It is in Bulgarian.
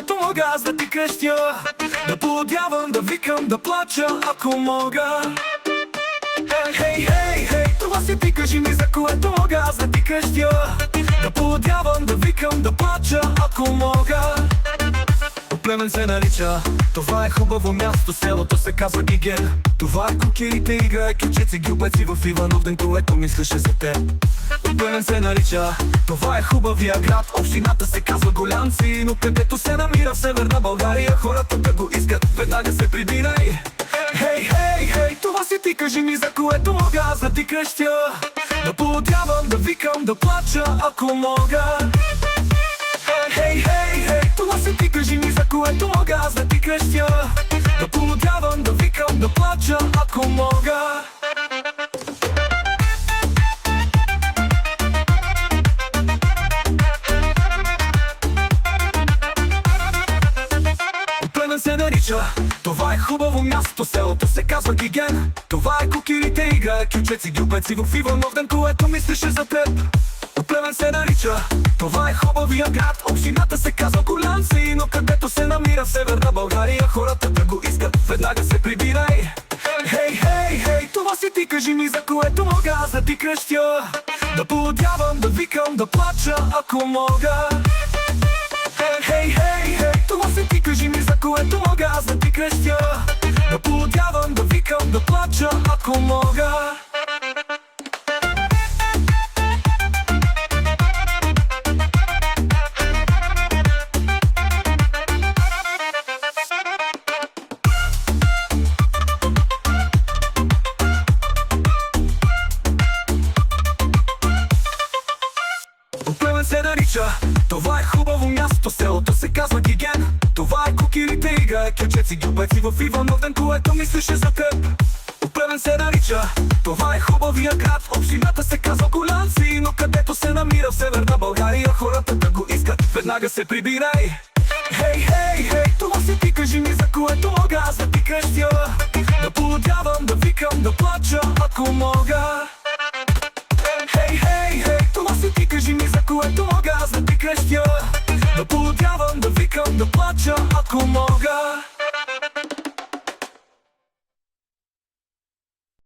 което мога аз да ти крещя, да поудявам, да викам, да плача, ако мога. Хей, хей, хей, това си ти, кажи ми, за което мога аз да ти крещя, да поудявам, да викам, да плача, ако мога. Племен се нарича, това е хубаво място, селото се казва Гиген. Това е кукирите, играе ключеци, гюбеци в Ивановден, което мислеше за теб. Племен се нарича, това е хубавия град, общината се казва Голянци, но където се намира в Северна България, хората да го искат, веднага се прибирай. Хей, хей, хей, това си ти, кажи ми, за което мога аз да ти крещя, да поудявам, да викам, да плача, ако мога. Хей, хей, хей, това си ти, кажи ми, за което мога аз да ти крещя, да полудявам, да викам, да плача, ако мога. Племен се нарича, това е хубаво място, селото се казва Гиген. Това е кукирите, играе ключеци, гюбеци в Ивановден, което мислеше за теб. Племен се нарича, това е хубавия град, общината се казва Голянци, но където се намира в Северна България, хората да го искат, веднага се прибирай. Хей, хей, хей, това си ти, кажи ми, за което мога аз да ти крещя, да поудявам, да викам, да плача, ако мога. Хей, хей, хей, това си ти, кажи ми, за което мога аз да ти крещя, да поудявам, да викам, да плача, ако мога. Племен се нарича, това е хубаво място, селото се казва Гиген. Това е кукирите, играе ключеци, гюбеци в Ивановден, което мислеше за теб. Племен се нарича, това е хубавия град, общината се казва Голянци, но където се намира в Северна България, хората да го искат, веднага се прибирай. Хей, хей, хей, това си ти, кажи ми, за което мога аз да ти крещя, да полудявам, да викам, да плача, ако мога. Хей, хей, хей, това си ти, кажи ми, за което мога аз да ти крещя, да поудявам, да викам, да плача, ако мога.